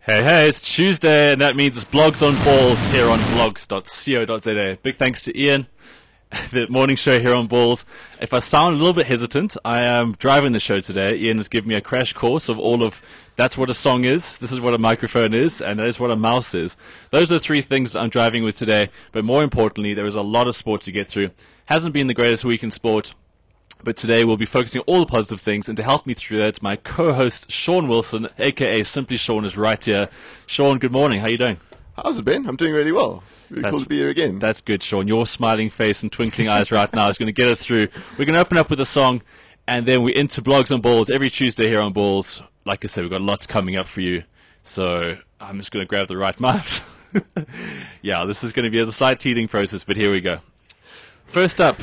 Hey, it's Tuesday, and that means it's Blogs on Balls here on blogs.co.za. Big thanks to Ian, the morning show here on Balls. If I sound a little bit hesitant, I am driving the show today. Ian has given me a crash course of all of that's what a song is, this is what a microphone is, and that is what a mouse is. Those are the three things I'm driving with today, but more importantly, there is a lot of sport to get through. Hasn't been the greatest week in sport, but today we'll be focusing on all the positive things, and to help me through that, my co-host Sean Wilson, aka Simply Sean, is right here. Sean, good morning. How are you doing? How's it been? I'm doing really well. Really cool to be here again. That's good, Sean. Your smiling face and twinkling eyes right now is going to get us through. We're going to open up with a song, and then we're into Blogs on Balls every Tuesday here on Balls. Like I said, we've got lots coming up for you, so I'm just going to grab the right mouse. Yeah, this is going to be a slight teething process, but here we go. First up,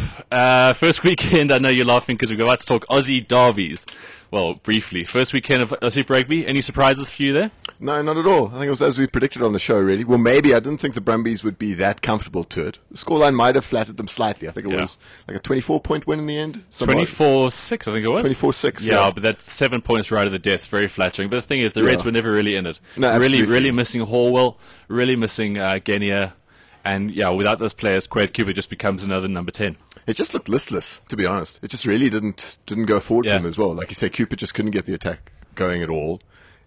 first weekend, I know you're laughing because we're about to talk Aussie derbies. Well, briefly. First weekend of Super Rugby. Any surprises for you there? No, not at all. I think it was as we predicted on the show, really. Well, maybe. I didn't think the Brumbies would be that comfortable to it. The scoreline might have flattered them slightly. I think it was like a 24-point win in the end. 24-6, I think it was. 24-6, yeah. But that's 7 points right of the death. Very flattering. But the thing is, the Reds were never really in it. No, really missing Horwell, really missing Genia. And, yeah, without those players, Quade Cooper just becomes another number 10. It just looked listless, to be honest. It just really didn't go forward for him as well. Like you say, Cooper just couldn't get the attack going at all.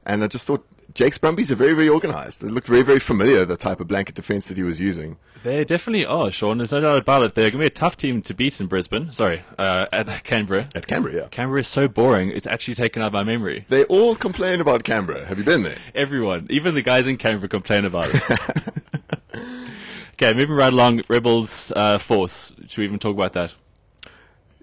And I just thought Jake's Brumbies are very, very organised. They looked very, very familiar, the type of blanket defence that he was using. They definitely are, Sean. There's no doubt about it. They're going to be a tough team to beat in Brisbane. Sorry, at Canberra. At Canberra, yeah. Canberra is so boring, it's actually taken out my memory. They all complain about Canberra. Have you been there? Everyone. Even the guys in Canberra complain about it. Okay, moving right along, Rebels Force. Should we even talk about that?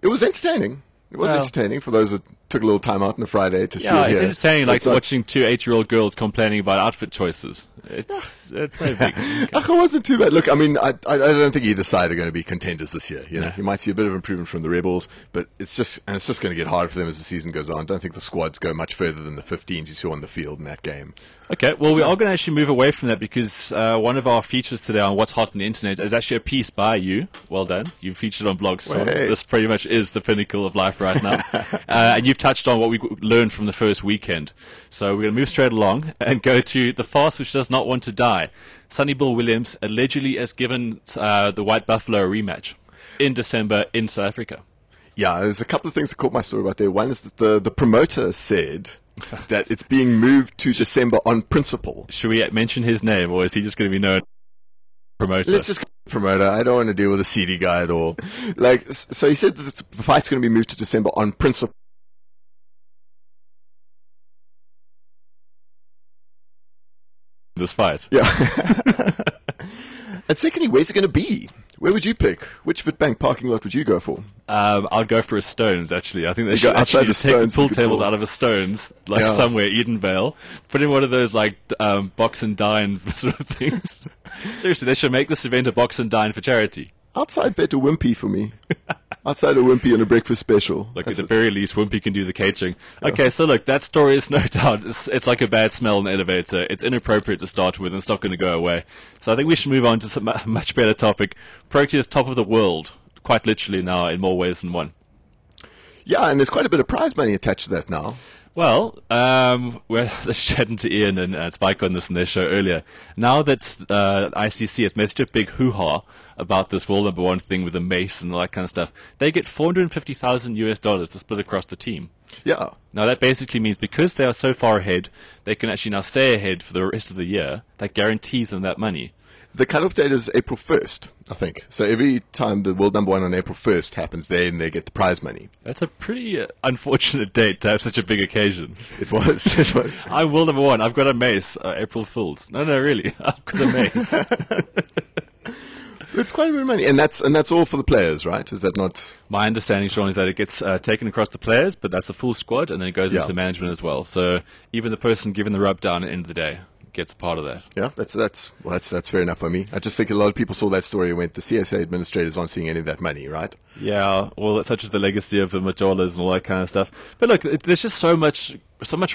It was entertaining. It was entertaining for those that took a little time out on a Friday to see it. Yeah, it's entertaining, like watching two 8-year-old girls complaining about outfit choices. It's no big. It wasn't too bad. Look, I mean, I don't think either side are going to be contenders this year. You know, you might see a bit of improvement from the Rebels, but it's just going to get harder for them as the season goes on. I don't think the squads go much further than the 15s you saw on the field in that game. Okay, well, we are going to actually move away from that because one of our features today on What's Hot on the Internet is actually a piece by you. Well done. You featured on Blogz. So this pretty much is the pinnacle of life right now. And you've touched on what we learned from the first weekend. So we're going to move straight along and go to the fast which does not want to die. Sonny Bill Williams allegedly has given the White Buffalo a rematch in December in South Africa. Yeah, there's a couple of things that caught my story about there. One is that the promoter said that it's being moved to December on principle. Should we mention his name, or is he just going to be known promoter? Let's just go promoter. I don't want to deal with a seedy guy at all. So he said that the fight's going to be moved to December on principle. This fight. Yeah. And secondly, where's it going to be? Where would you pick? Which Witbank parking lot would you go for? I'd go for a Stones, actually. I think they should actually just take the pool tables out of a Stones, like somewhere, Edenvale. Put in one of those, like, box and dine sort of things. Seriously, they should make this event a box and dine for charity. Outside bet a Wimpy for me. Outside a Wimpy and a breakfast special. Like, at the very least, Wimpy can do the catering. Yeah. Okay, so look, that story is no doubt, it's like a bad smell in the elevator. It's inappropriate to start with, and it's not going to go away. So I think we should move on to some much better topic. Proteas top of the world, quite literally now, in more ways than one. Yeah, and there's quite a bit of prize money attached to that now. Well, we're chatting to Ian and Spike on this in their show earlier. Now that ICC has made such a big hoo-ha about this world number one thing with the mace and all that kind of stuff, they get $450,000 to split across the team. Yeah. Now that basically means because they are so far ahead, they can actually now stay ahead for the rest of the year. That guarantees them that money. The cutoff date is April 1st, I think. So every time the world number one on April 1st happens, then they get the prize money. That's a pretty unfortunate date to have such a big occasion. It was. It was. I'm world number one. I've got a mace. April Fools. No, really. I've got a mace. It's quite a bit of money. And that's all for the players, right? Is that not? My understanding, Sean, is that it gets taken across the players, but that's the full squad, and then it goes into management as well. So even the person given the rub down at the end of the day gets a part of that. Yeah, that's fair enough for me. I just think a lot of people saw that story and went, the CSA administrators aren't seeing any of that money, right? Yeah, well, such as the legacy of the Majolas and all that kind of stuff. But look, there's just so much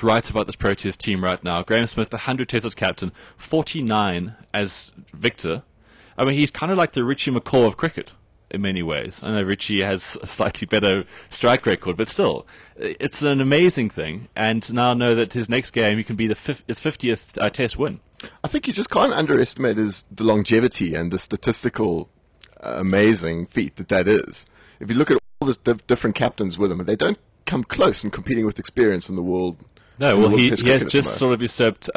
right about this Proteas team right now. Graham Smith, the 100 Test captain, 49 as Victor. I mean, he's kind of like the Richie McCaw of cricket. in many ways. I know Richie has a slightly better strike record, but still, it's an amazing thing. And now know that his next game, he can be his 50th Test win. I think you just can't underestimate the longevity and the statistical amazing feat that is. If you look at all the different captains with him, they don't come close in competing with experience in the world. No, well, he has just sort of usurped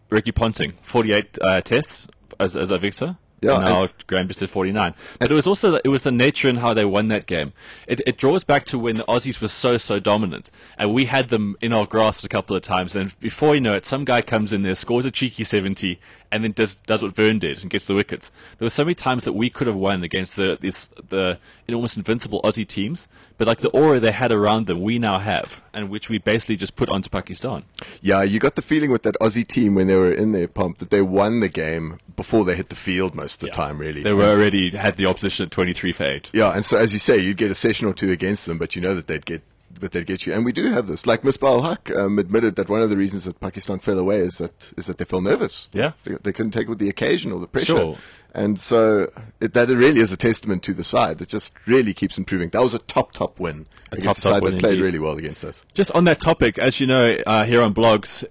Ricky Ponting, 48 tests as a victor. Yeah, and now Graham just did 49. But it was also the nature and how they won that game. It draws back to when the Aussies were so dominant, and we had them in our grasp a couple of times. And then before you know it, some guy comes in there, scores a cheeky 70, and then does what Vern did and gets the wickets. There were so many times that we could have won against the almost invincible Aussie teams, but like the aura they had around them, we now have, and which we basically just put onto Pakistan. Yeah, you got the feeling with that Aussie team when they were in their pump that they won the game before they hit the field most of the time, really. They were already had the opposition at 23 for 8. Yeah, and so as you say, you'd get a session or two against them, but you know that they'd get you. And we do have this. Like Misbah al-Haq admitted that one of the reasons that Pakistan fell away is that they felt nervous. Yeah. They couldn't take with the occasion or the pressure. Sure. And so that really is a testament to the side that just really keeps improving. That was a top win against a side that played really well against us. Just on that topic, as you know, here on Blogz,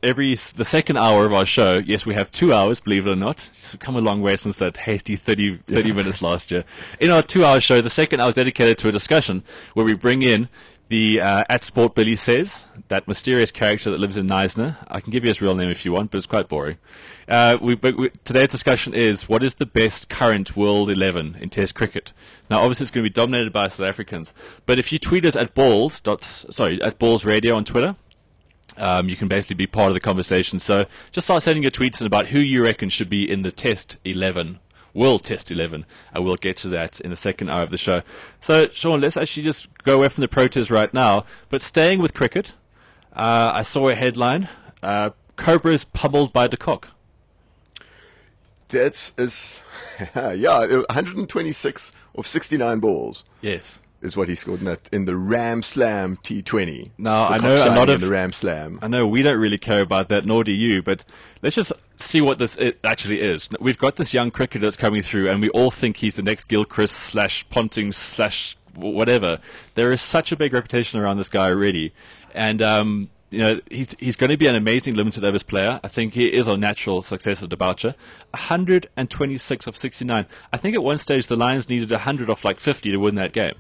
the second hour of our show, yes, we have 2 hours, believe it or not. It's come a long way since that hasty 30 minutes last year. In our 2-hour show, the second hour is dedicated to a discussion where we bring in the at Sport Billy Says, that mysterious character that lives in Neisner. I can give you his real name if you want, but it's quite boring. Today's discussion is, what is the best current World 11 in Test cricket? Now, obviously, it's going to be dominated by South Africans, but if you tweet us at Ballz Radio on Twitter, you can basically be part of the conversation. So just start sending your tweets in about who you reckon should be in the Test 11. World Test 11, and we'll get to that in the second hour of the show. So, Sean, let's actually just go away from the protests right now, but staying with cricket, I saw a headline, Cobras pummeled by de Kock. That's 126 of 69 balls. Yes. Is what he scored in the Ram Slam T20. Now, I know a lot of the Ram Slam. I know we don't really care about that, nor do you, but let's just see what it actually is. We've got this young cricketer that's coming through, and we all think he's the next Gilchrist / Ponting / whatever. There is such a big reputation around this guy already, and he's going to be an amazing limited overs player. I think he is our natural successor to Boucher. 126 of 69. I think at one stage the Lions needed 100 off like 50 to win that game.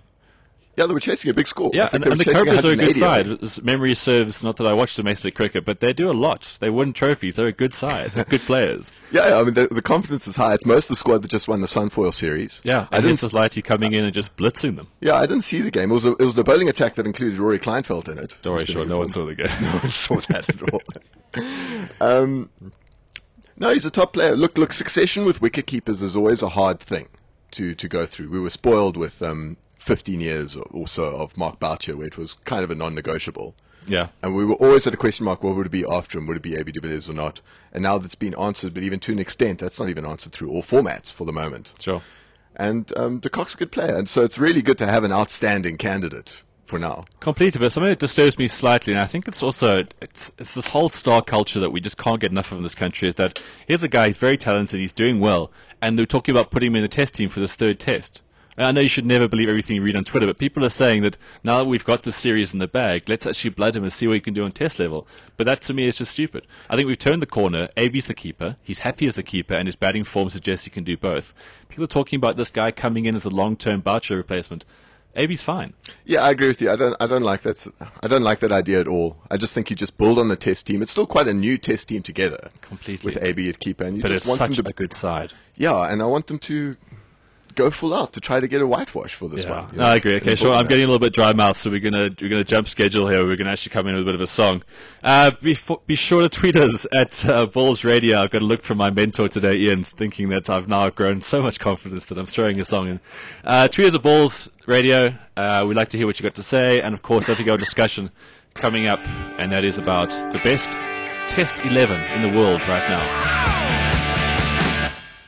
Yeah, they were chasing a big score. Yeah, and the Cobras are a good side. As memory serves, not that I watch domestic cricket, but they do a lot. They win trophies. They're a good side. They're good players. Yeah, I mean, the confidence is high. It's most of the squad that just won the Sunfoil series. Yeah, and Hess Lighty coming in and just blitzing them. Yeah, I didn't see the game. It was the bowling attack that included Rory Kleinfeld in it. Don't worry, sure, no one saw the game. No one saw that at all. No, he's a top player. Look, succession with wicket keepers is always a hard thing to go through. We were spoiled with 15 years or so of Mark Boucher, where it was kind of a non-negotiable. Yeah. And we were always at a question mark, what would it be after him? Would it be AB de Villiers or not? And now that's been answered, but even to an extent, that's not even answered through all formats for the moment. Sure. And de Kock's a good player, and so it's really good to have an outstanding candidate for now. Completely, but something that disturbs me slightly, and I think it's also it's this whole star culture that we just can't get enough of in this country, is that here's a guy, he's very talented, he's doing well, and they're talking about putting him in the test team for this third test. I know you should never believe everything you read on Twitter, but people are saying that now that we've got this series in the bag, let's actually blood him and see what he can do on test level. But that to me is just stupid. I think we've turned the corner. AB's the keeper. He's happy as the keeper, and his batting form suggests he can do both. People are talking about this guy coming in as the long-term Boucher replacement. AB's fine. Yeah, I agree with you. I don't like that. I don't like that idea at all. I just think you just build on the test team. It's still quite a new test team together. Completely. With AB at keeper, and you but just it's want such them to, a good side. Yeah, and I want them to go full out to try to get a whitewash for this one. No, I agree. Okay, sure. I'm getting a little bit dry mouth, so we're gonna jump schedule here. We're gonna actually come in with a bit of a song. Be sure to tweet us at Ballz Radio. I've got to look for my mentor today, Ian, thinking that I've now grown so much confidence that I'm throwing a song in. Tweet us at Ballz Radio. We'd like to hear what you got to say, and of course, don't forget our discussion coming up, and that is about the best Test 11 in the world right now.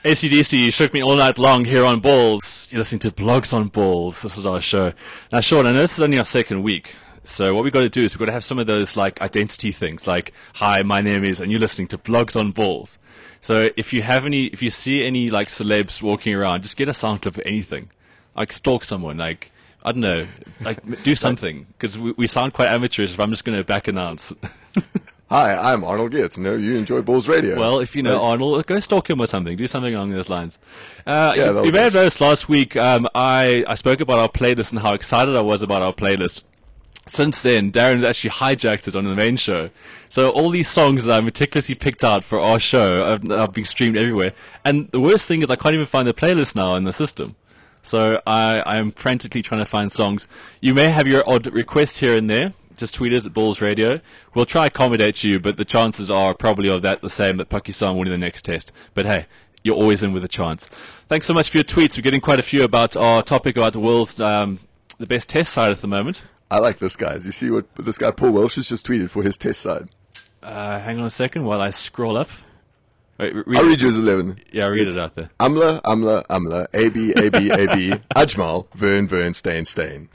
AC/DC shook me all night long here on Ballz. You're listening to Blogz on Ballz. This is our show. Now, Sean, I know this is only our second week, so what we've got to do is we've got to have some of those like identity things, like "Hi, my name is," and you're listening to Blogz on Ballz. So if you see any like celebs walking around, just get a sound clip of anything. Like stalk someone, like, I don't know, like do something, because we sound quite amateurish if I'm just going to back announce. Hi, I'm Arnold Geertz. No, you enjoy Ballz Radio. Well, if you know Arnold, go stalk him or something. Do something along those lines. Yeah, you may have noticed last week I spoke about our playlist and how excited I was about our playlist. Since then, Darren has actually hijacked it on the main show. So all these songs that I meticulously picked out for our show are being streamed everywhere. And the worst thing is I can't even find the playlist now in the system. So I am frantically trying to find songs. You may have your odd request here and there. Just tweet us at Ballz Radio. We'll try to accommodate you, but the chances are probably of that the same, that Pakistan winning the next test. But hey, you're always in with a chance. Thanks so much for your tweets. We're getting quite a few about our topic about the world's the best test side at the moment. I like this, guys. You see what this guy Paul Welsh has just tweeted for his test side? Hang on a second while I scroll up. Wait, I'll read you as 11. Yeah, read it out there. Amla, AB, Ajmal, Vern, Stain.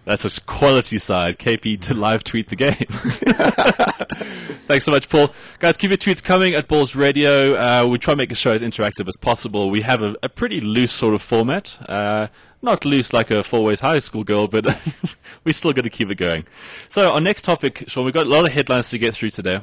That's a quality side. KP to live tweet the game. Thanks so much, Paul. Guys, keep your tweets coming at Ballz Radio. We try to make the show as interactive as possible. We have a pretty loose sort of format. Not loose like a four-ways high school girl, but we still got to keep it going. So our next topic, Sean, we've got a lot of headlines to get through today.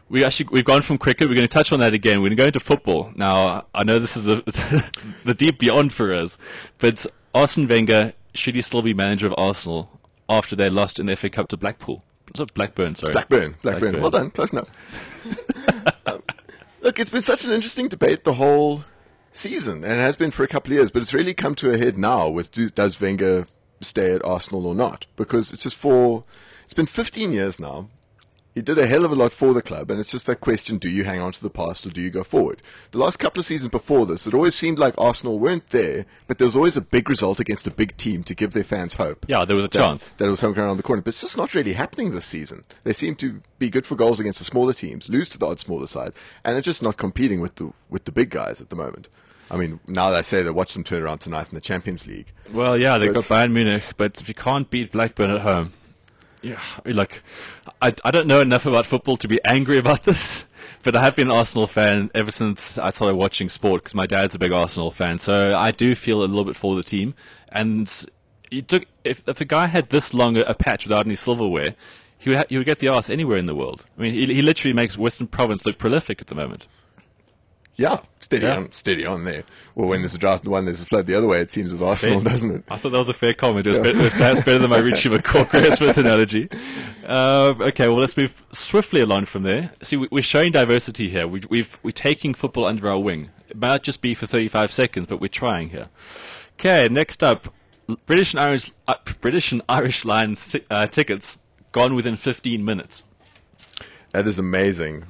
We've gone from cricket. We're going to touch on that again. We're going to go into football. Now, I know this is the deep beyond for us, but Arsene Wenger, should he still be manager of Arsenal after they lost in the FA Cup to Blackpool? Blackburn, sorry. Blackburn. Well done. Close enough. Look, it's been such an interesting debate the whole season, and it has been for a couple of years, but it's really come to a head now with does Wenger stay at Arsenal or not? Because it's been 15 years now. He did a hell of a lot for the club, and it's just that question, do you hang on to the past or do you go forward? The last couple of seasons before this, it always seemed like Arsenal weren't there, but there was always a big result against a big team to give their fans hope. Yeah, there was a chance. That it was something around the corner. But it's just not really happening this season. They seem to be good for goals against the smaller teams, lose to the odd smaller side, and they're just not competing with the big guys at the moment. I mean, now that I say that, watch them turn around tonight in the Champions League. Well, yeah, they've got Bayern Munich, but if you can't beat Blackburn at home, yeah, like, I don't know enough about football to be angry about this, but I have been an Arsenal fan ever since I started watching sport, because my dad's a big Arsenal fan, so I do feel a little bit for the team. And if a guy had this long a patch without any silverware, he would get the arse anywhere in the world. I mean, he literally makes Western Province look prolific at the moment. Yeah, steady on there. Well, when there's a drought in one, there's a flood the other way, it seems, with Arsenal, doesn't it? I thought that was a fair comment. It was perhaps better than my Richie McCaw Smith analogy. Okay, well, let's move swiftly along from there. See, we're showing diversity here. We're taking football under our wing. It might not just be for 35 seconds, but we're trying here. Okay, next up, British and Irish Lions tickets gone within 15 minutes. That is amazing.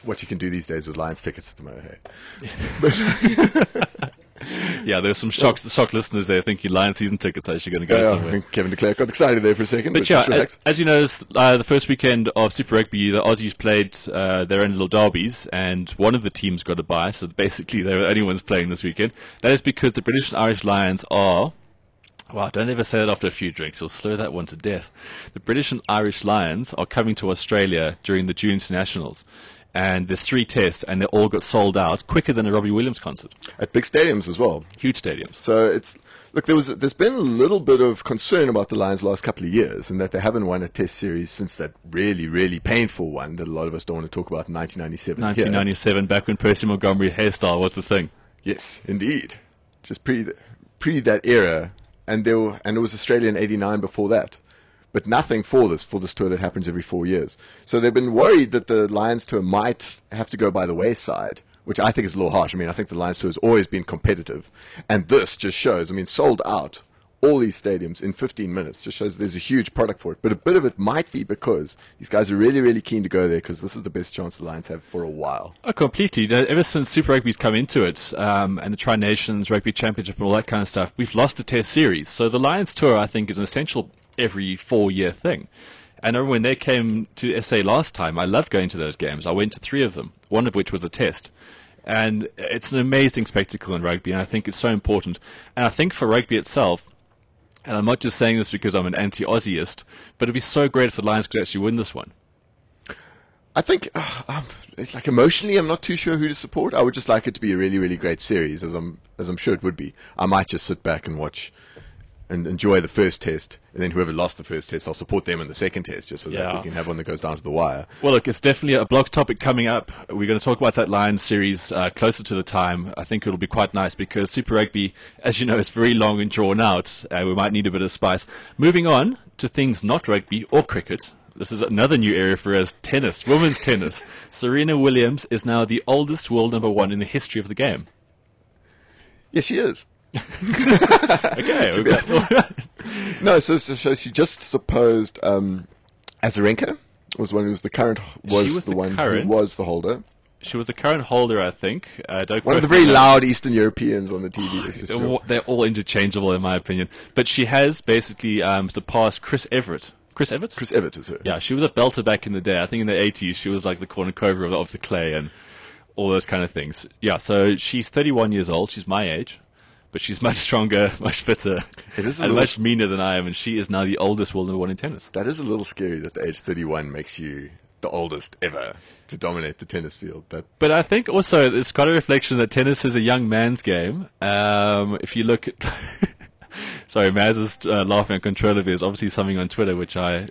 What you can do these days with Lions tickets at the moment. Hey? Yeah, there's some shock listeners there thinking Lions season tickets are actually going to go somewhere. Kevin de Klerk got excited there for a second. But yeah, as you know, the first weekend of Super Rugby, the Aussies played their own little derbies, and one of the teams got a bye, so basically they were the only ones playing this weekend. That is because the British and Irish Lions are... Wow, don't ever say that after a few drinks. You'll slur that one to death. The British and Irish Lions are coming to Australia during the June Internationals. And there's 3 tests, and they all got sold out quicker than a Robbie Williams concert. At big stadiums as well. Huge stadiums. So there's been a little bit of concern about the Lions the last couple of years, and that they haven't won a test series since that really, really painful one that a lot of us don't want to talk about in 1997. 1997, back when Percy Montgomery hairstyle was the thing. Yes, indeed. Just pre that era, and it was Australia in '89 before that. But nothing for this tour that happens every 4 years. So they've been worried that the Lions tour might have to go by the wayside, which I think is a little harsh. I mean, I think the Lions tour has always been competitive. And this just shows, I mean, sold out all these stadiums in 15 minutes, just shows there's a huge product for it. But a bit of it might be because these guys are really, really keen to go there, because this is the best chance the Lions have for a while. Oh, completely. Ever since Super Rugby's come into it, and the Tri-Nations Rugby Championship and all that kind of stuff, we've lost the test series. So the Lions tour, I think, is an essential every 4-year thing. And I remember when they came to SA last time, I loved going to those games. I went to 3 of them, one of which was a test. And it's an amazing spectacle in rugby, and I think it's so important. And I think for rugby itself, and I'm not just saying this because I'm an anti-Aussieist, but it'd be so great if the Lions could actually win this one. I think, it's like emotionally, I'm not too sure who to support. I would just like it to be a really, really great series, as I'm sure it would be. I might just sit back and watch and enjoy the first test, and then whoever lost the first test, I'll support them in the second test, just so that we can have one that goes down to the wire. Well, look, it's definitely a Blogz topic coming up. We're going to talk about that Lions series closer to the time. I think it'll be quite nice because Super Rugby, as you know, is very long and drawn out. We might need a bit of spice. Moving on to things not rugby or cricket. This is another new area for us, tennis, women's tennis. Serena Williams is now the oldest world number one in the history of the game. Yes, she is. Okay. No, so she just supposed Azarenka was one who was the current who was the holder. She was the current holder, I think. One of the very loud Eastern Europeans on the TV. They're all interchangeable, in my opinion. But she has basically surpassed Chris Evert. Chris Evert? Chris Evert is her. Yeah, she was a belter back in the day. I think in the 80s she was like the cornucopia of the clay and all those kind of things. Yeah, so she's 31 years old. She's my age. But she's much stronger, much fitter, and much meaner than I am, and she is now the oldest world number one in tennis. That is a little scary that the age 31 makes you the oldest ever to dominate the tennis field. But I think also it's quite a reflection that tennis is a young man's game. If you look at... Sorry, Maz is laughing uncontrollably. There's obviously something on Twitter which I...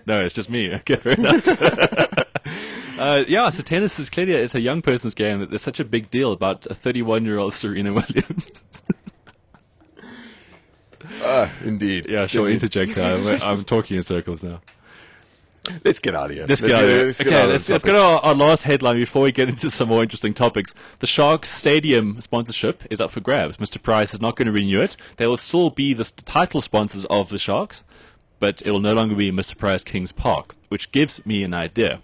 No, it's just me. Okay, fair enough. So tennis is clearly it's a young person's game. That there's such a big deal about a 31-year-old Serena Williams. Indeed. Yeah, sure. Interject. I'm talking in circles now. Let's get out of here. Let's get out of here. Okay, let's go to our last headline before we get into some more interesting topics. The Sharks Stadium sponsorship is up for grabs. Mr. Price is not going to renew it. They will still be the title sponsors of the Sharks, but it will no longer be Mr. Price Kings Park, which gives me an idea.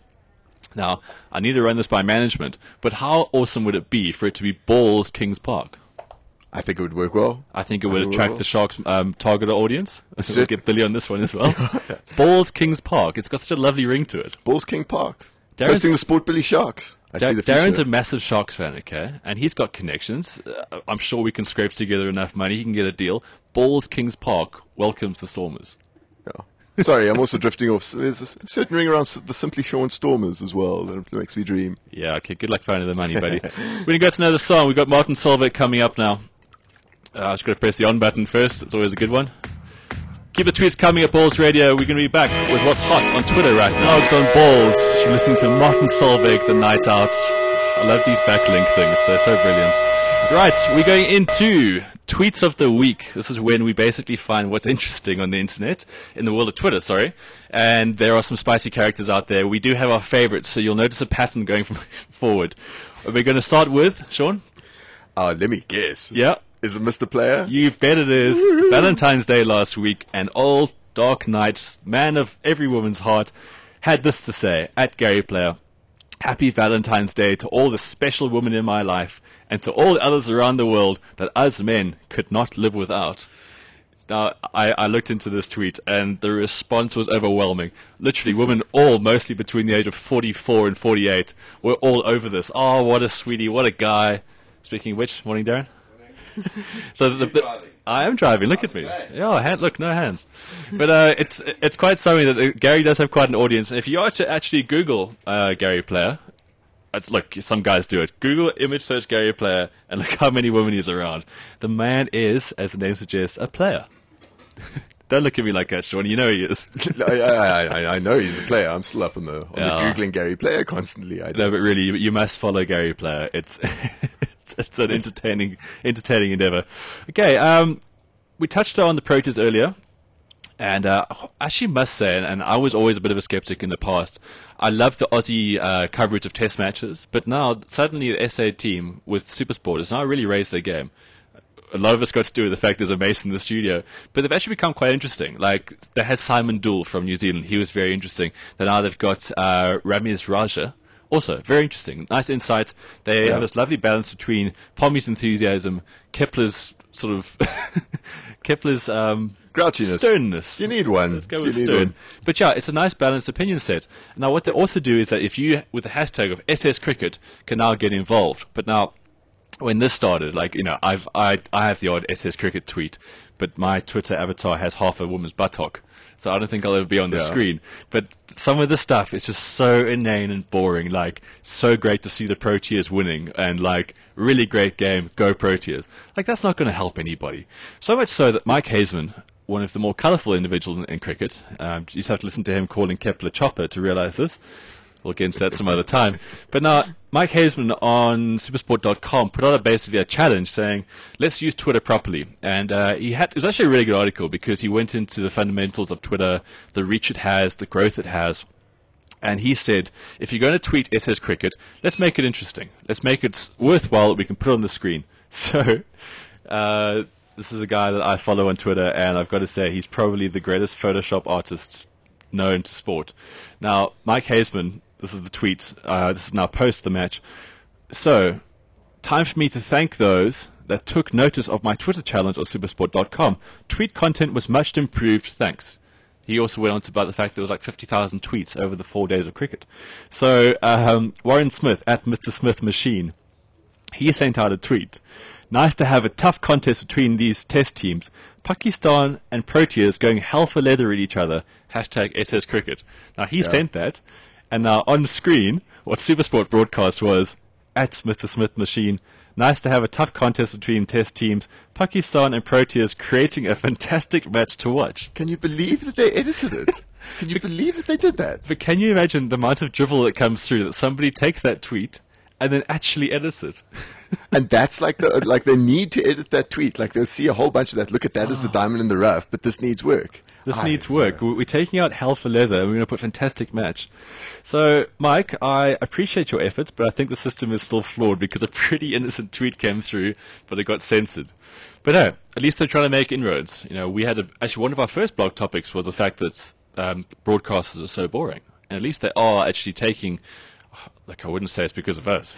Now, I need to run this by management, but how awesome would it be for it to be Ballz Kings Park? I think it would work well. I think it would attract the Sharks' target audience. We'll get Billy on this one as well. Ballz Kings Park. It's got such a lovely ring to it. Ballz King Park. Hosting the Sport Billy Sharks. Darren's a massive Sharks fan, okay? And he's got connections. I'm sure we can scrape together enough money. He can get a deal. Ballz Kings Park welcomes the Stormers. Yeah. Sorry, I'm also drifting off. There's a certain ring around the Simply Sean Stormers as well that makes me dream. Yeah, okay. Good luck finding the money, buddy. We're going to go to another song. We've got Martin Solveig coming up now. I just got to press the on button first. It's always a good one. Keep the tweets coming at Ballz Radio. We're going to be back with what's hot on Twitter right now. It's on Ballz. You're listening to Martin Solveig, The Night Out. I love these backlink things. They're so brilliant. Right, we're going into Tweets of the Week. This is when we basically find what's interesting on the internet, in the world of Twitter, sorry. And there are some spicy characters out there. We do have our favorites, so you'll notice a pattern going forward. We're going to start with, Sean? Let me guess. Yeah. Is it Mr. Player? You bet it is. Valentine's Day last week, and old Dark Knight, man of every woman's heart, had this to say, at Gary Player: Happy Valentine's Day to all the special women in my life, and to all the others around the world that us men could not live without. Now, I looked into this tweet, and the response was overwhelming. Literally, women all mostly between the age of 44 and 48 were all over this. Oh, what a sweetie, what a guy. Speaking of which, morning, Darren. So I am driving. Look at me. Yeah, look, no hands. But it's quite something that Gary does have quite an audience. And if you are to actually Google Gary Player, look, some guys do it. Google image search Gary Player, and look how many women he's around. The man is, as the name suggests, a player. Don't look at me like that, Sean. You know he is. I know he's a player. I'm still up on the Googling Gary Player constantly. No, but really, you must follow Gary Player. It's an entertaining endeavor. Okay, we touched on the Proteas earlier, and I actually must say, and I was always a bit of a skeptic in the past, I love the Aussie coverage of test matches, but now suddenly the SA team with Supersport has now really raised their game. A lot of us got to do with the fact there's a Mason in the studio, but they've actually become quite interesting. Like, they had Simon Dool from New Zealand. He was very interesting. Then now they've got Ramiz Raja. Also, very interesting. Nice insights. They have this lovely balance between Pommy's enthusiasm, Kepler's sort of... Kepler's grouchiness. Sternness. You need one. Let's go with stern. But yeah, it's a nice balanced opinion set. Now, what they also do is that if you, with the hashtag of SS Cricket, can now get involved. But now, when this started, like, you know, I have the odd SS Cricket tweet, but my Twitter avatar has half a woman's buttock. So I don't think I'll ever be on the screen. But some of the stuff is just so inane and boring. Like, so great to see the Proteas winning. And, like, really great game. Go Proteas. Like, that's not going to help anybody. So much so that Mike Hazeman, one of the more colourful individuals in cricket, you just have to listen to him calling Kepler Chopper to realise this. We'll get into that some other time. But now, Mike Hazeman on Supersport.com put out basically a challenge saying, let's use Twitter properly. And it was actually a really good article because he went into the fundamentals of Twitter, the reach it has, the growth it has. And he said, if you're going to tweet SS Cricket, let's make it interesting. Let's make it worthwhile that we can put on the screen. So, this is a guy that I follow on Twitter, and I've got to say, he's probably the greatest Photoshop artist known to sport. Now, Mike Hazeman, this is the tweet. This is now post the match. So, time for me to thank those that took notice of my Twitter challenge on Supersport.com. Tweet content was much improved. Thanks. He also went on to about the fact there was like 50,000 tweets over the 4 days of cricket. So, Warren Smith at Mr. Smith Machine, he sent out a tweet. Nice to have a tough contest between these test teams. Pakistan and Proteas going hell for leather at each other. Hashtag SS Cricket. Now, he sent that. And now on screen, what Supersport broadcast was, at Mr. Smith Machine, nice to have a tough contest between test teams, Pakistan and Proteas creating a fantastic match to watch. Can you believe that they edited it? Can you believe that they did that? But can you imagine the amount of drivel that comes through that somebody takes that tweet and then actually edits it? And that's like they need to edit that tweet. Like they'll see a whole bunch of that. Look at that as the diamond in the rough, but this needs work. This needs work. We're taking out hell for leather, and we're going to put fantastic match. So, Mike, I appreciate your efforts, but I think the system is still flawed because a pretty innocent tweet came through, but it got censored. But no, at least they're trying to make inroads. You know, we had actually one of our first blog topics was the fact that broadcasters are so boring, and at least they are actually taking. Like, I wouldn't say it's because of us,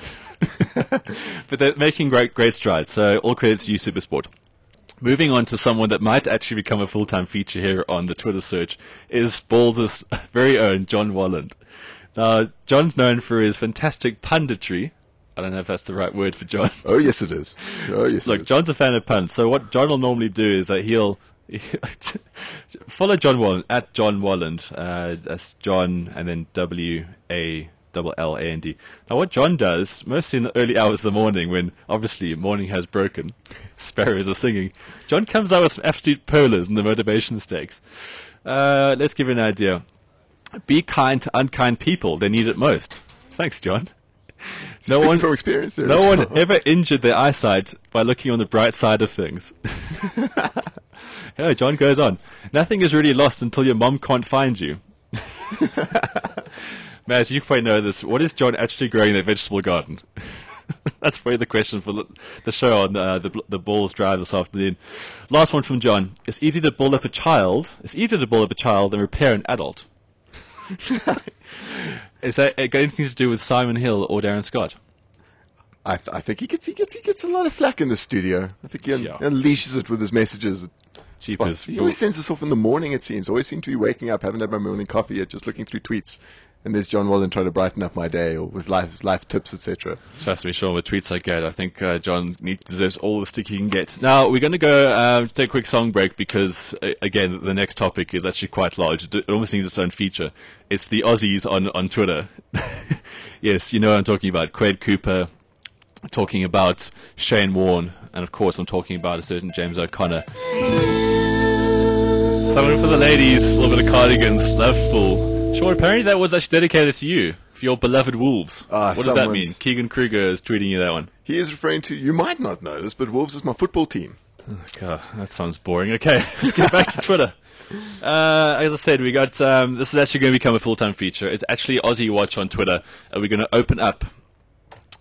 but they're making great strides. So, all credit to you, Supersport. Moving on to someone that might actually become a full-time feature here on the Twitter search is Ballz' very own John Walland. Now, John's known for his fantastic punditry. I don't know if that's the right word for John. Oh, yes, it is. Oh, yes, Look, John's a fan of puns. So what John will normally do is that he'll follow John Walland, at John Walland. That's John and then WALLAND. Now, what John does, mostly in the early hours of the morning, when obviously morning has broken, sparrows are singing, John comes out with some absolute polas in the motivation stakes. Let's give you an idea. Be kind to unkind people. They need it most. Thanks, John. No one from experience there. No one ever injured their eyesight by looking on the bright side of things. Yeah, John goes on. Nothing is really lost until your mom can't find you. Maz, you probably know this. What is John actually growing in their vegetable garden? That's probably the question for the show on the Ballz Drive this afternoon. Last one from John. It's easier to build up a child than repair an adult. Is that got anything to do with Simon Hill or Darren Scott? I think he gets a lot of flack in the studio. I think he unleashes it with his messages. He always sends us off in the morning, it seems. Always seem to be waking up, haven't had my morning coffee yet, just looking through tweets. And there's John Walland trying to brighten up my day or with life tips, etc. Trust me, Sean, with tweets like that, I think John deserves all the stick he can get. Now, we're going to go take a quick song break because, again, the next topic is actually quite large. It almost needs its own feature. It's the Aussies on Twitter. Yes, you know what I'm talking about. Quade Cooper, talking about Shane Warne, and of course I'm talking about a certain James O'Connor. Something for the ladies, a little bit of Cardigans, Loveful. Sean, apparently that was actually dedicated to you, for your beloved Wolves. What does that mean? Keegan Kruger is tweeting you that one. He is referring to, you might not know this, but Wolves is my football team. Oh, God, that sounds boring. Okay, let's get back to Twitter. As I said, we got this is actually going to become a full-time feature. It's actually Aussie Watch on Twitter, and we're going to open up.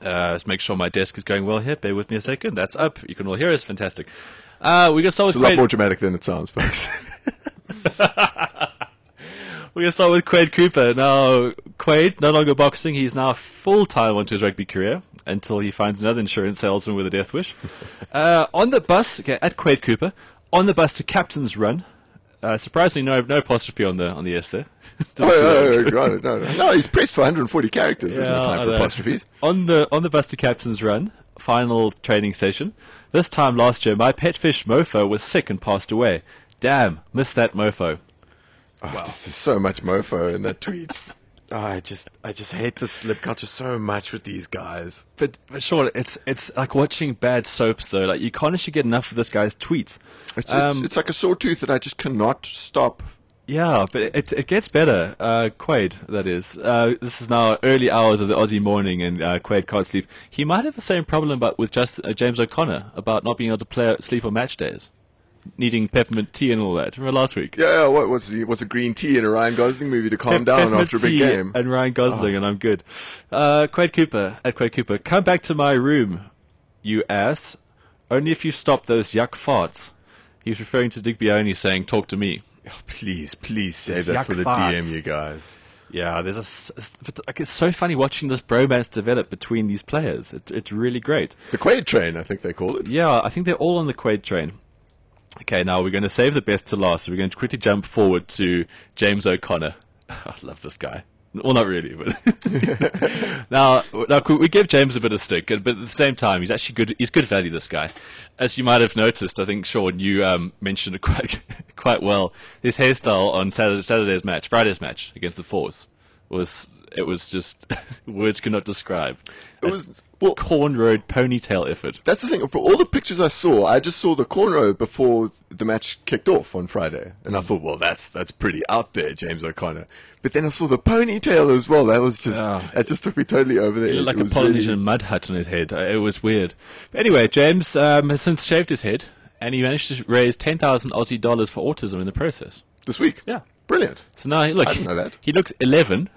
Let's make sure my desk is going well here. Bear with me a second. That's up. You can all hear us. Fantastic. We're going to start with It's a lot more dramatic than it sounds, folks. We're going to start with Quade Cooper. Now, Quade, no longer boxing. He's now full-time onto his rugby career until he finds another insurance salesman with a death wish. On the bus, okay, at Quade Cooper, on the bus to Captain's Run. Surprisingly, no apostrophe on the S there. No, he's pressed for 140 characters. There's no time for apostrophes. On the bus to Captain's Run, final training session. This time last year, my pet fish Mofo was sick and passed away. Damn, missed that Mofo. Oh, wow. There's so much mofo in that tweet. Oh, I just hate the slip culture so much with these guys. But Sean, it's like watching bad soaps though. Like you can't actually get enough of this guy's tweets. It's like a sore tooth that I just cannot stop. Yeah, but it gets better. Quaid, that is. This is now early hours of the Aussie morning, and Quaid can't sleep. He might have the same problem, but with James O'Connor about not being able to sleep on match days. Needing peppermint tea and all that. Remember last week? Yeah, what was a green tea in a Ryan Gosling movie to calm down after a big game? And Ryan Gosling, and I'm good. Quaid Cooper, come back to my room, you ass. Only if you stop those yuck farts. He's referring to Dick Bione saying, talk to me. Oh, please save that for the DM, you guys. Yeah, it's so funny watching this bromance develop between these players. It's really great. The Quaid train, I think they call it. Yeah, I think they're all on the Quaid train. Okay, now we're going to save the best to last. So we're going to quickly jump forward to James O'Connor. I love this guy. Well, not really, but now we give James a bit of stick, but at the same time, he's actually good. He's good value. This guy, as you might have noticed, I think Sean, you mentioned it quite well. His hairstyle on Friday's match against the Force was just words cannot describe. It was cornrowed ponytail effort. That's the thing. For all the pictures I just saw the cornrow before the match kicked off on Friday, and I thought, well, that's pretty out there, James O'Connor. But then I saw the ponytail as well. That was that just took me totally over there. He looked like a Polynesian mud hut on his head. It was weird. But anyway, James has since shaved his head, and he managed to raise 10,000 Aussie dollars for autism in the process. This week? Yeah. Brilliant. So now, look, I didn't know that. He looks 11,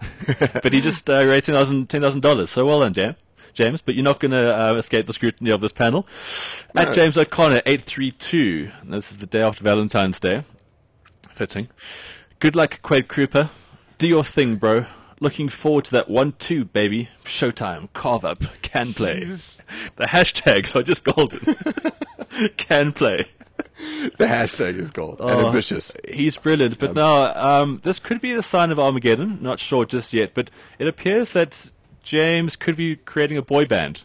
but he just raised $10,000. So well done, James. But you're not going to escape the scrutiny of this panel. No. At James O'Connor, 832. This is the day after Valentine's Day. Fitting. Good luck, Quaid Cooper. Do your thing, bro. Looking forward to that 1-2, baby. Showtime, carve up, can play. Jeez. The hashtags are just golden. Can play. The hashtag is gold and ambitious. He's brilliant. But now, this could be the sign of Armageddon. Not sure just yet. But it appears that James could be creating a boy band.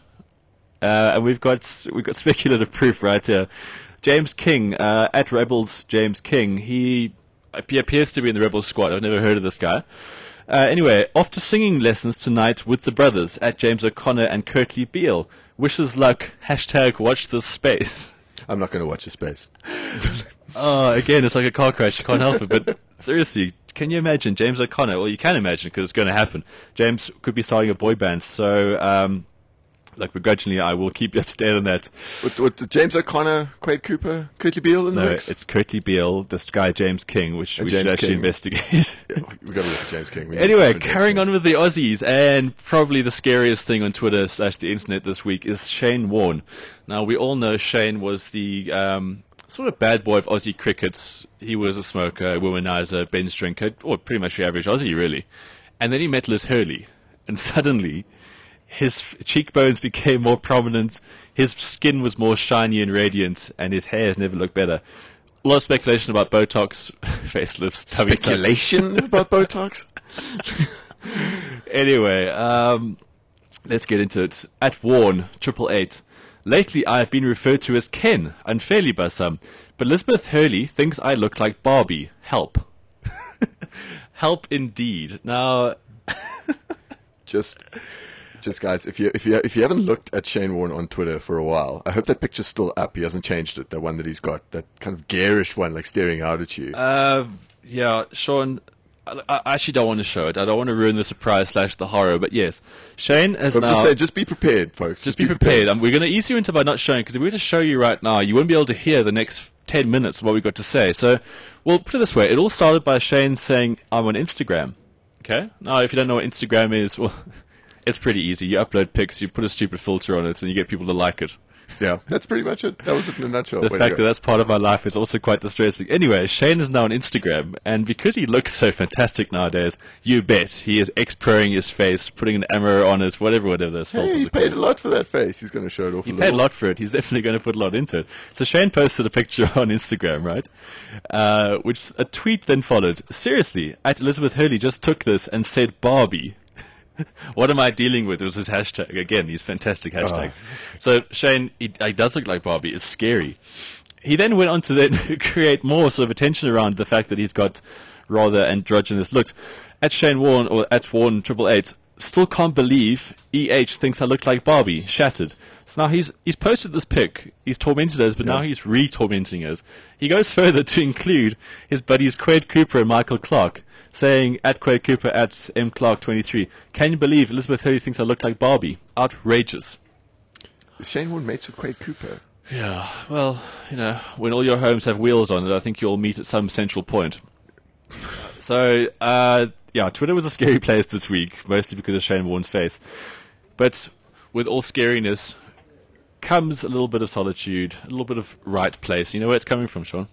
And we've got speculative proof right here. James King, at Rebels James King, he appears to be in the Rebels squad. I've never heard of this guy. Anyway, off to singing lessons tonight with the brothers at James O'Connor and Curtly Beale. Wishes luck. Hashtag watch this space. I'm not going to watch your space. Again, it's like a car crash. You can't help it. But seriously, can you imagine James O'Connor? Well, you can imagine because it's going to happen. James could be starting a boy band. So, begrudgingly, I will keep you up to date on that. With James O'Connor, Quaid Cooper, Curtly Beale in the mix? No, it's Curtly Beale, this guy James King, which we should actually investigate. Yeah, we've got to look at James King. Anyway, carrying on with the Aussies, and probably the scariest thing on Twitter / the internet this week is Shane Warne. Now, we all know Shane was the sort of bad boy of Aussie cricket. He was a smoker, a womanizer, bench drinker, or pretty much the average Aussie, really. And then he met Liz Hurley, and suddenly his cheekbones became more prominent, his skin was more shiny and radiant, and his hair has never looked better. A lot of speculation about Botox, facelifts, tummy tucks. Speculation about Botox? Anyway, let's get into it. At Warren, 888. Lately, I have been referred to as Ken, unfairly by some, but Elizabeth Hurley thinks I look like Barbie. Help. Help indeed. Now, just guys, if you haven't looked at Shane Warne on Twitter for a while, I hope that picture's still up. He hasn't changed it. The one that he's got, that kind of garish one, like staring out at you. Yeah, Sean. I actually don't want to show it. I don't want to ruin the surprise / the horror. But yes, Shane has now. Just say, just be prepared, folks. Just be prepared. We're going to ease you into by not showing, because if we were to show you right now, you wouldn't be able to hear the next 10 minutes of what we've got to say. So, we'll put it this way: it all started by Shane saying, "I'm on Instagram." Okay. Now, if you don't know what Instagram is, well, it's pretty easy. You upload pics, you put a stupid filter on it, and you get people to like it. Yeah, that's pretty much it. That was it in a nutshell. The fact that that's part of my life is also quite distressing. Anyway, Shane is now on Instagram, and because he looks so fantastic nowadays, you bet he is X-proing his face, putting an ammo on it, whatever those filters he paid a lot for that face. He's going to show it off He paid a lot for it. He's definitely going to put a lot into it. So Shane posted a picture on Instagram, right? Which a tweet then followed. Seriously, at Elizabeth Hurley just took this and said Barbie. What am I dealing with? It was his hashtag. Again, these fantastic hashtags. So Shane, he does look like Barbie. It's scary. He then went on to then create more sort of attention around the fact that he's got rather androgynous looks. At Shane Warren, or at Warren 888, still can't believe EH thinks I look like Barbie. Shattered. So now he's posted this pic. He's tormented us, but now he's re-tormenting us. He goes further to include his buddies Quade Cooper and Michael Clark, saying at Quade Cooper at mclark23, can you believe Elizabeth Hurley thinks I look like Barbie? Outrageous. Is Shane Warne mates with Quade Cooper? Yeah, well, when all your homes have wheels on it, I think you'll meet at some central point. So, Twitter was a scary place this week, mostly because of Shane Warne's face. But with all scariness comes a little bit of solitude, a little bit of right place. You know where it's coming from, Sean?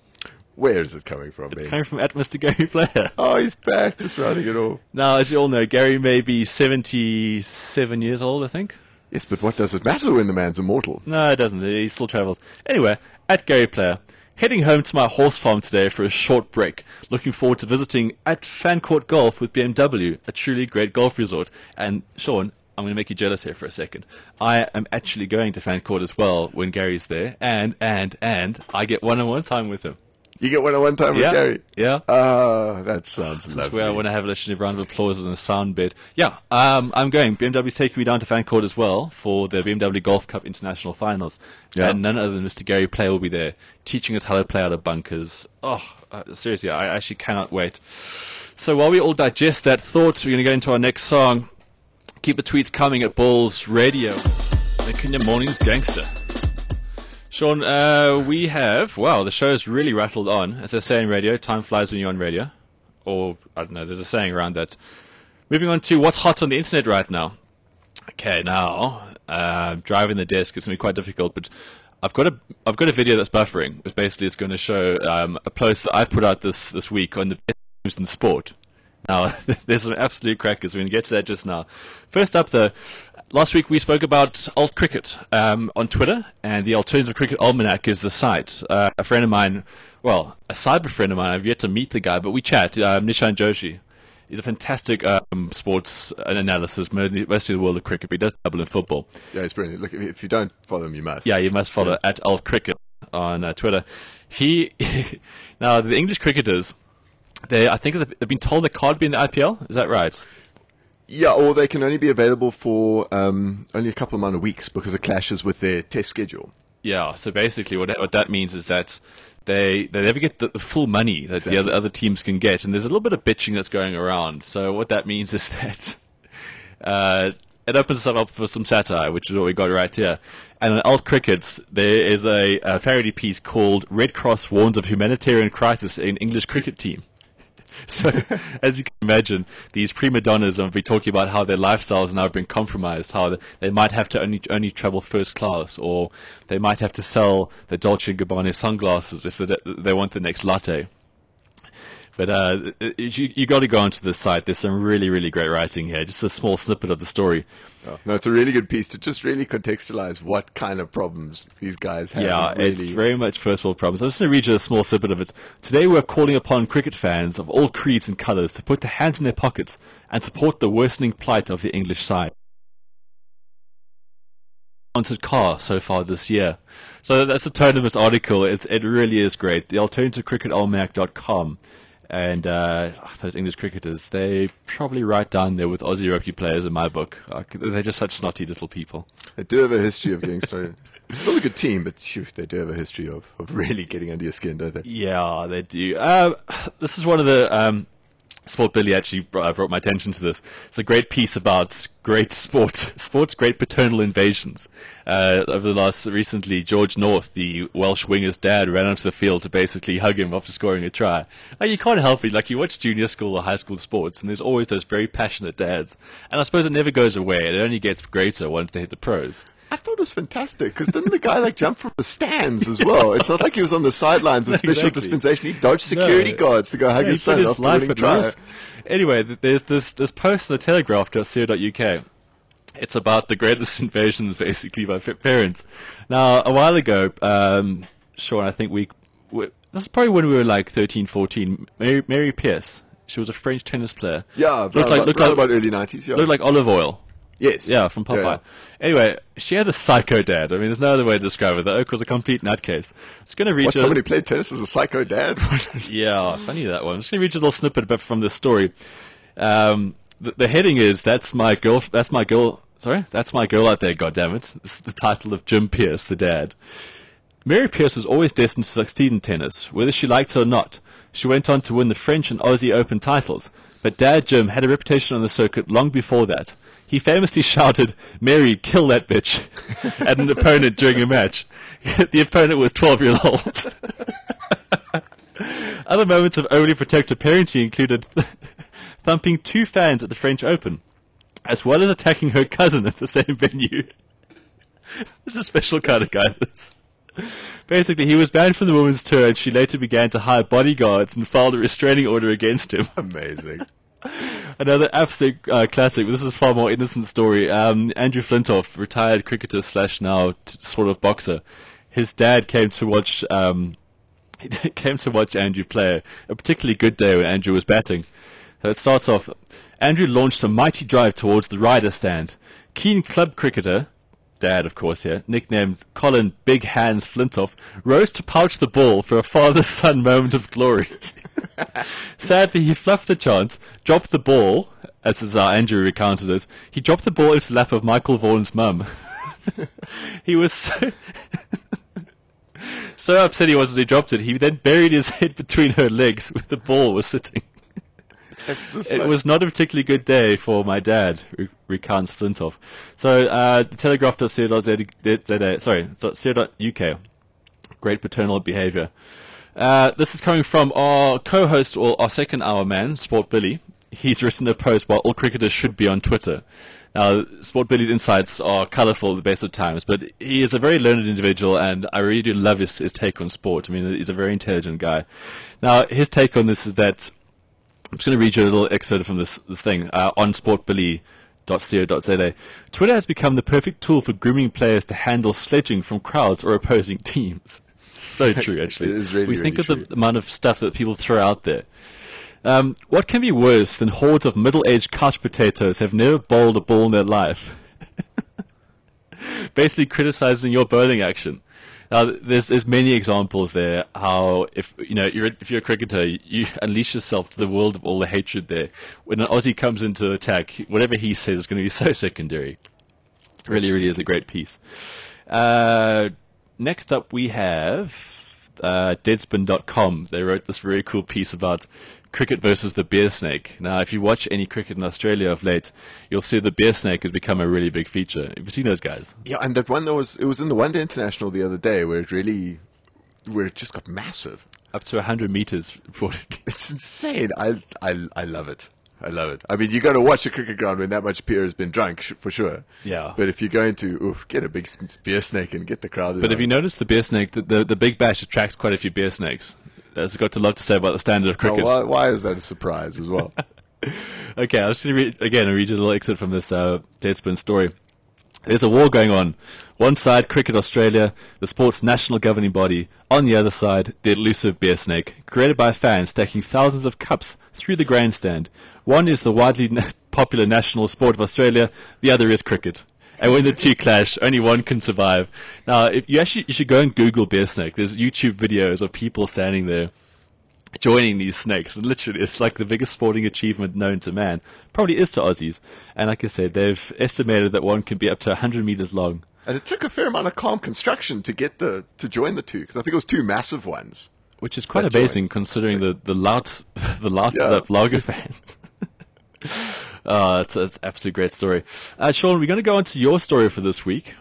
Where is it coming from, It's coming from at Mr. Gary Player. Oh, he's back, just running it all. Now, as you all know, Gary may be 77 years old, I think. Yes, but what does it matter when the man's immortal? No, it doesn't. He still travels. Anyway, at Gary Player. Heading home to my horse farm today for a short break. Looking forward to visiting at Fancourt Golf with BMW, a truly great golf resort. And Sean, I'm going to make you jealous here for a second. I am actually going to Fancourt as well when Gary's there, and I get one-on-one time with him. You get one-on-one time with Gary? Yeah. That sounds lovely. That's where I want to have a legendary round of applause and a sound bit. Yeah, I'm going. BMW's taking me down to Fancourt as well for the BMW Golf Cup International Finals. Yeah. And none other than Mr. Gary Player will be there, teaching us how to play out of bunkers. Seriously, I actually cannot wait. So while we all digest that thought, we're going to go into our next song. Keep the tweets coming at Ballz Radio. Making your mornings gangster. Sean, we have, the show's really rattled on. As they say in radio, time flies when you're on radio. Or, I don't know, there's a saying around that. Moving on to what's hot on the internet right now. Okay, now, driving the desk is going to be quite difficult, but I've got a video that's buffering, which basically is going to show a post that I put out this week on the best news in sport. Now, there's some absolute crackers. We're going to get to that just now. First up, though, last week we spoke about Alt Cricket on Twitter, and the Alternative Cricket Almanac is the site. A friend of mine, a cyber friend of mine, I've yet to meet the guy, but we chat, Nishan Joshi. He's a fantastic sports analysis, mostly the world of cricket, but he does double in football. Yeah, he's brilliant. Look, if you don't follow him, you must. Yeah, you must follow at Alt Cricket on Twitter. Now, the English cricketers, I think they've been told they can't be in the IPL. Is that right? Yeah, or they can only be available for only a couple amount of weeks because it clashes with their test schedule. Yeah, so basically what that means is that they never get the full money that the other teams can get, and there's a little bit of bitching that's going around. So what that means is that it opens us up for some satire, which is what we got right here. And on Alt Cricket, there is a parody piece called Red Cross Warns of Humanitarian Crisis in English Cricket Team. So, as you can imagine, these prima donnas will be talking about how their lifestyles now have been compromised, how they might have to only travel first class, or they might have to sell the Dolce & Gabbana sunglasses if they want the next latte. But you got to go onto the site. There's some really, really great writing here. Just a small snippet of the story. Oh, no, it's a really good piece to just really contextualize what kind of problems these guys have. Yeah, it's very much first world problems. I'm just going to read you a small snippet of it. Today we're calling upon cricket fans of all creeds and colours to put their hands in their pockets and support the worsening plight of the English side. Sponsored car so far this year. So that's the tone of this article. It really is great. The alternativecricketalalmanac.com. And those English cricketers, they probably right down there with Aussie rugby players in my book. They're just such snotty little people. They do have a history of getting started. It's still a good team, but they do have a history of really getting under your skin, don't they? Yeah, they do. This is one of the... Sport Billy actually brought my attention to this. It's a great piece about great sport's great paternal invasions. Recently, George North, the Welsh winger's dad, ran onto the field to basically hug him after scoring a try. You can't help it. You watch junior school or high school sports, and there's always those very passionate dads. And I suppose it never goes away. It only gets greater once they hit the pros. I thought it was fantastic because didn't the guy jump from the stands as well? It's not like he was on the sidelines with special dispensation. He dodged security guards to go hug his son after winning a try. Anyway, there's this post on the Telegraph.co.uk. It's about the greatest invasions, basically, by parents. Now, a while ago, Sean, I think this is probably when we were 13, 14. Mary Pierce, She was a French tennis player. Yeah, looked like about early 90s. Yeah. Looked like olive oil. Yes. Yeah, from Popeye. Yeah. Anyway, she had a psycho dad. I mean, there's no other way to describe it. The Oak was a complete nutcase. It's going to read somebody played tennis as a psycho dad? Yeah, funny that one. I'm just going to read you a little snippet a bit from this story. The heading is, That's my girl out there, goddammit. This is the title of Jim Pierce, the dad. Mary Pierce was always destined to succeed in tennis, whether she liked it or not. She went on to win the French and Aussie Open titles, but Dad Jim had a reputation on the circuit long before that. He famously shouted, "Mary, kill that bitch," at an opponent during a match. The opponent was 12-year-old. Other moments of overly protective parenting included thumping 2 fans at the French Open, as well as attacking her cousin at the same venue. This is a special kind of guy, this. Basically, he was banned from the women's tour, and she later began to hire bodyguards and filed a restraining order against him. Amazing. Another absolute classic, but this is a far more innocent story. Andrew Flintoff, retired cricketer / now sort of boxer. His dad came to watch Andrew play. A particularly good day when Andrew was batting. So it starts off. Andrew launched a mighty drive towards the rider stand. Keen club cricketer, Dad of course here, nicknamed Colin Big Hands Flintoff, rose to pouch the ball for a father-son moment of glory. Sadly, he fluffed the chance, dropped the ball, as is Andrew recounted it. He dropped the ball into the lap of Michael Vaughan's mum. He was so upset he was that he dropped it. He then buried his head between her legs where the ball was sitting. It was not a particularly good day for my dad, recounts Flintoff. So, telegraph.co.uk, great paternal behaviour. This is coming from our co-host, or our second hour man, Sport Billy. He's written a post about all cricketers should be on Twitter. Now, Sport Billy's insights are colourful at the best of times, but he is a very learned individual, and I really do love his take on sport. I mean, he's a very intelligent guy. Now, his take on this is that, I'm just going to read you a little excerpt from this thing on sportbilly.co.za. Twitter has become the perfect tool for grooming players to handle sledging from crowds or opposing teams. It's so true, actually. It is really, we think really of the amount of stuff that people throw out there. What can be worse than hordes of middle-aged couch potatoes have never bowled a ball in their life? Basically criticizing your bowling action. Now, there's many examples there how if you're a cricketer, you unleash yourself to the world of all the hatred there. When an Aussie comes into attack, whatever he says is going to be so secondary. It really, really is a great piece. Next up, we have Deadspin.com. They wrote this very cool piece about cricket versus the beer snake. Now, if you watch any cricket in Australia of late, you'll see the beer snake has become a really big feature. Have you seen those guys? Yeah, and that one it was in the One Day International the other day where it just got massive. Up to 100 meters. It's insane. I love it. I love it. I mean, you got to watch a cricket ground when that much beer has been drunk, for sure. Yeah. But if you're going to get a big beer snake and get the crowd. But have you noticed the beer snake? The Big Bash attracts quite a few bear snakes. That's got a lot to say about the standard of cricket. Why is that a surprise as well? Okay, I'll just read you a little excerpt from this Deadspin story. There's a war going on. One side, Cricket Australia, the sport's national governing body. On the other side, the elusive beer snake, created by fans stacking thousands of cups through the grandstand. One is the widely popular national sport of Australia, the other is cricket. And when the two clash, only one can survive. Now, you should go and Google bear snake. There's YouTube videos of people standing there joining these snakes. And literally, it's like the biggest sporting achievement known to man. Probably is to Aussies. And like I said, they've estimated that one can be up to 100 meters long. And it took a fair amount of calm construction to get to join the two, because I think it was 2 massive ones. Which is quite amazing considering the lout of that Blogger fan. It's an absolute great story. Sean, we're going to go on to your story for this week,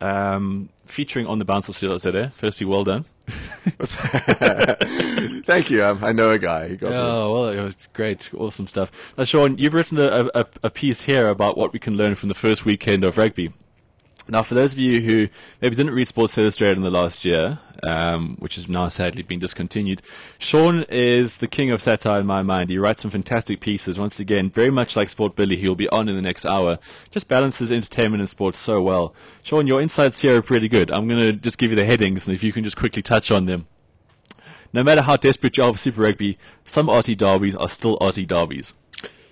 featuring on the Bounce.co.za. Firstly, well done. Thank you. I know a guy. Well, it was great. Awesome stuff. Now, Sean, you've written a piece here about what we can learn from the first weekend of rugby. Now, for those of you who maybe didn't read Sports Illustrated in the last year, which has now sadly been discontinued, Sean is the king of satire in my mind. He writes some fantastic pieces. Once again, very much like Sport Billy, he'll be on in the next hour. Just balances entertainment and sports so well. Sean, your insights here are pretty good. I'm going to just give you the headings, and if you can just quickly touch on them. no matter how desperate you are for Super Rugby, some Aussie derbies are still Aussie derbies.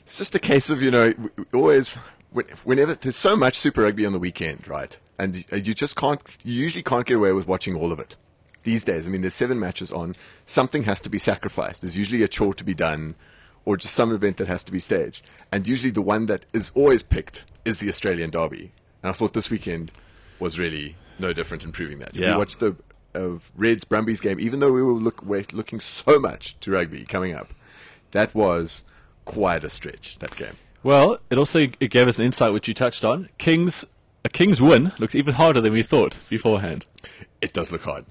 It's just a case of, always, whenever there's so much Super Rugby on the weekend, right? And you usually can't get away with watching all of it. These days, I mean, there's 7 matches on. Something has to be sacrificed. There's usually a chore to be done or just some event that has to be staged. And usually the one that is always picked is the Australian Derby. And I thought this weekend was really no different in proving that. If you watch the Reds-Brumbies game, even though we were looking so much to rugby coming up, that was quite a stretch, that game. Well, it gave us an insight which you touched on. A Kings win looks even harder than we thought beforehand. It does look hard.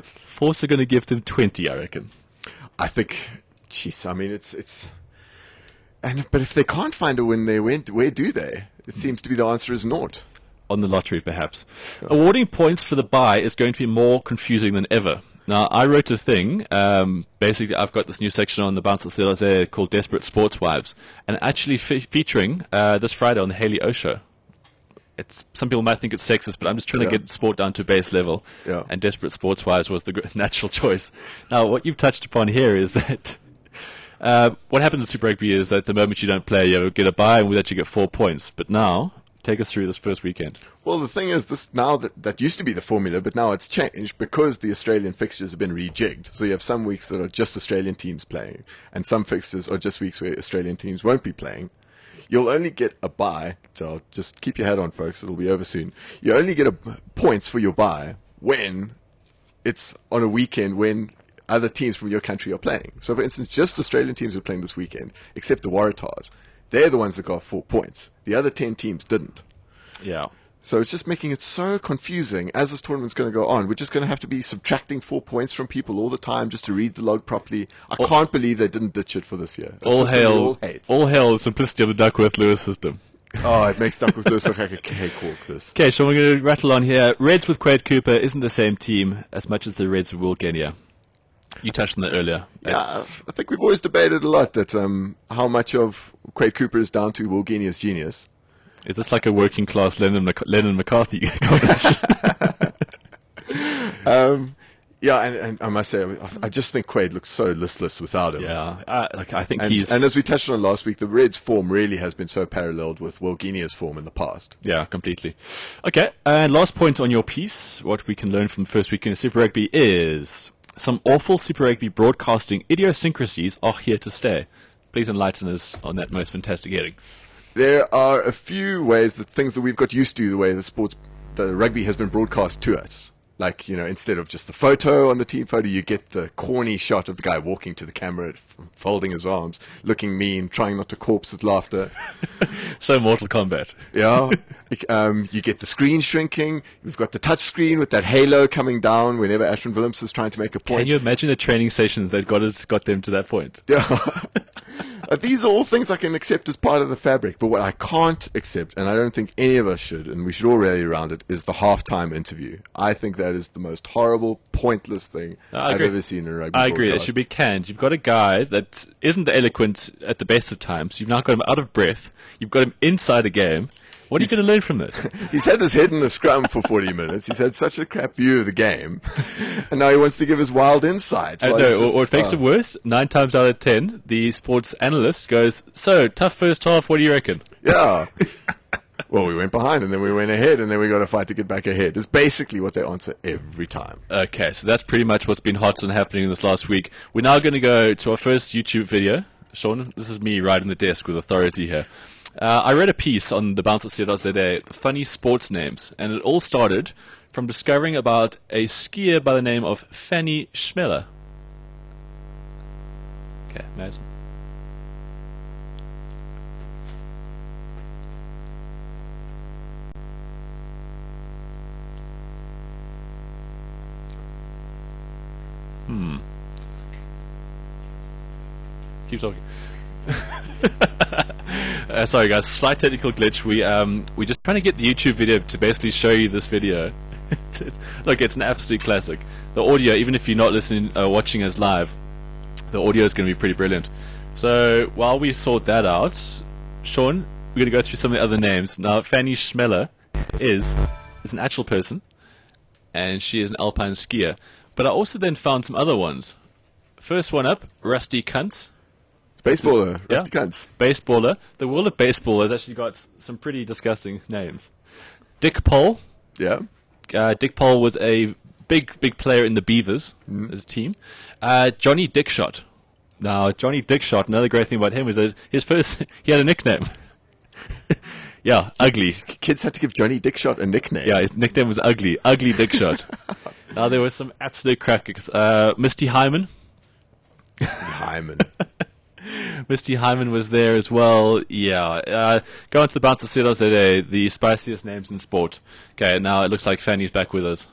Force are going to give them 20, I reckon. I think, I mean, but if they can't find a win there, where do they? It seems to be the answer is naught. On the lottery, perhaps. Awarding points for the bye is going to be more confusing than ever. Now, I wrote a thing. Basically, I've got this new section on the Ballz called Desperate Sports Wives, and actually featuring this Friday on the Haley O Show. Some people might think it's sexist, but I'm just trying to get sport down to a base level. Yeah. And Desperate Sports Wives was the natural choice. Now, what you've touched upon here is that what happens in Super Rugby is that the moment you don't play, you get a bye, and with that you get 4 points. But now, take us through this first weekend. Well, the thing is, that used to be the formula, but now it's changed because the Australian fixtures have been rejigged. So you have some weeks that are just Australian teams playing, and some fixtures are just weeks where Australian teams won't be playing. You'll only get a bye, so just keep your head on, folks. It'll be over soon. You only get points for your bye when it's on a weekend when other teams from your country are playing. So, for instance, just Australian teams are playing this weekend, except the Waratahs. They're the ones that got 4 points. The other 10 teams didn't. Yeah. So it's just making it so confusing as this tournament's going to go on. We're just going to have to be subtracting 4 points from people all the time just to read the log properly. I can't believe they didn't ditch it for this year. All hail the simplicity of the Duckworth-Lewis system. Oh, it makes Duckworth-Lewis look like a cakewalk, this. Okay, so we're going to rattle on here. Reds with Quade Cooper isn't the same team as much as the Reds with Will Genia. You touched on that earlier. Yeah, I think we've always debated a lot that how much of Quade Cooper is down to Will Genia's genius. Is this like a working class Lennon-McCarthy combination? Yeah, and I must say, I just think Quade looks so listless without him. Yeah, I think he's... And as we touched on last week, the Reds' form really has been so paralleled with Will Genia's form in the past. Yeah, completely. Okay, and last point on your piece, what we can learn from the first weekend of Super Rugby is some awful Super Rugby broadcasting idiosyncrasies are here to stay. Please enlighten us on that most fantastic heading. There are a few ways that things that we've got used to, the way the rugby has been broadcast to us. Like, instead of just the photo on the team photo, you get the corny shot of the guy walking to the camera, folding his arms, looking mean, trying not to corpse with laughter. So Mortal Kombat. Yeah. You get the screen shrinking. We've got the touch screen with that halo coming down whenever Ashton Williams is trying to make a point. Can you imagine the training sessions that got them to that point? Yeah. These are all things I can accept as part of the fabric, but what I can't accept, and I don't think any of us should, and we should all rally around it, is the halftime interview. I think that is the most horrible, pointless thing I've ever seen in a rugby I agree. broadcast. It should be canned. You've got a guy that isn't eloquent at the best of times. You've now got him out of breath. You've got him inside a game. What are you going to learn from it? He's had his head in the scrum for 40 minutes. He's had such a crap view of the game. And now he wants to give his wild insight. Or it makes it worse. 9 times out of 10, the sports analyst goes, so, tough first half, what do you reckon? Yeah. Well, we went behind, and then we went ahead, and then we got to fight to get back ahead. It's basically what they answer every time. Okay, so that's pretty much what's been hot and happening this last week. We're now going to go to our first YouTube video. Sean, this is me riding the desk with authority here. I read a piece on the Ballz.co.za, funny sports names, and it all started from discovering about a skier by the name of Fanny Schmeller. Okay, nice. Keep talking. Sorry guys, slight technical glitch. We're just trying to get the YouTube video to basically show you this video. Look, it's an absolute classic. The audio, even if you're not listening, watching us live, the audio is going to be pretty brilliant. So while we sort that out, Sean, we're going to go through some of the other names. Now, Fanny Schmeller is an actual person, and she is an alpine skier. But I also then found some other ones. First one up, Rusty Kuntz. Baseballer, Rusty Kuntz. Baseballer. The world of baseball has actually got some pretty disgusting names. Dick Pole. Yeah. Dick Pole was a big player in the Beavers, his team. Johnny Dickshot. Now, Johnny Dickshot, another great thing about him was that he had a nickname. Yeah, Ugly. Kids had to give Johnny Dickshot a nickname. Yeah, his nickname was Ugly Dickshot. Now, there was some absolute crackers. Misty Hyman. Misty Hyman was there as well. Yeah. Go on to the bouncer Cedos today, the spiciest names in sport. Okay, now it looks like Fanny's back with us.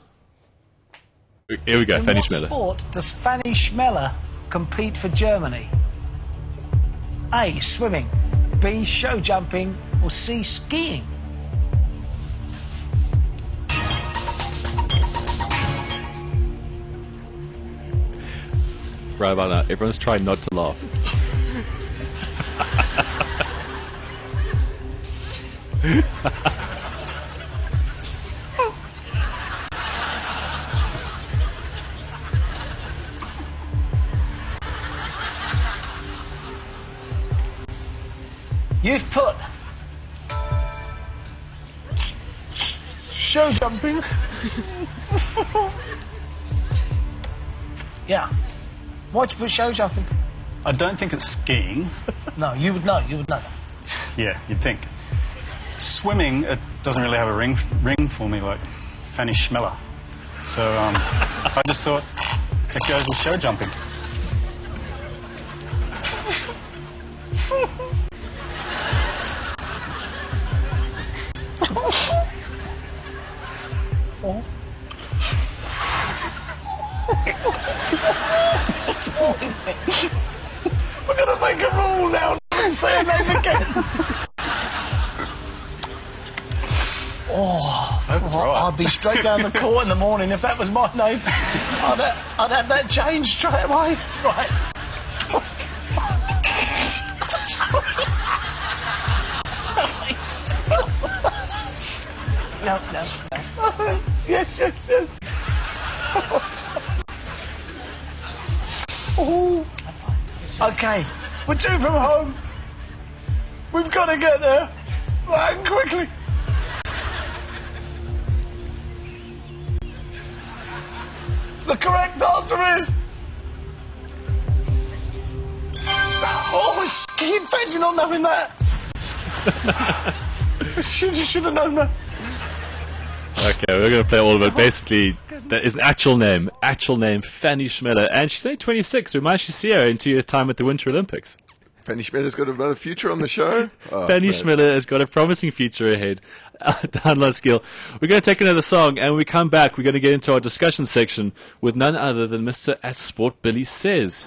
Here we go, Fanny Schmeller. In what sport does Fanny Schmeller compete for Germany? A. Swimming. B. Show jumping. Or C. Skiing? Right about now, everyone's trying not to laugh. You've put show jumping. Yeah. Why'd you put show jumping? I don't think it's skiing. No, you would know. You would know. Yeah, you'd think. Swimming, it doesn't really have a ring for me like Fanny Schmeller. So I just thought it goes with show jumping. We're gonna make a rule now. Don't say her name again. That's right. I'd be straight down the court in the morning if that was my name. I'd have that changed straight away. Right. No. Yes. Oh. Okay, we're two from home. We've got to get there. Right, quickly. The correct answer is... Oh, you fancy not knowing that? Should have known that. Okay, we're going to play all of it. Basically, that is an actual name, Fanny Schmeller. And she's only 26, so we might actually see her in 2 years' time at the Winter Olympics. Fanny Schmeller's got another future on the show. Fanny Schmeller has got a promising future ahead. Download skill. We're going to take another song, and when we come back, we're going to get into our discussion section with none other than Mr. At Sport Billy Says.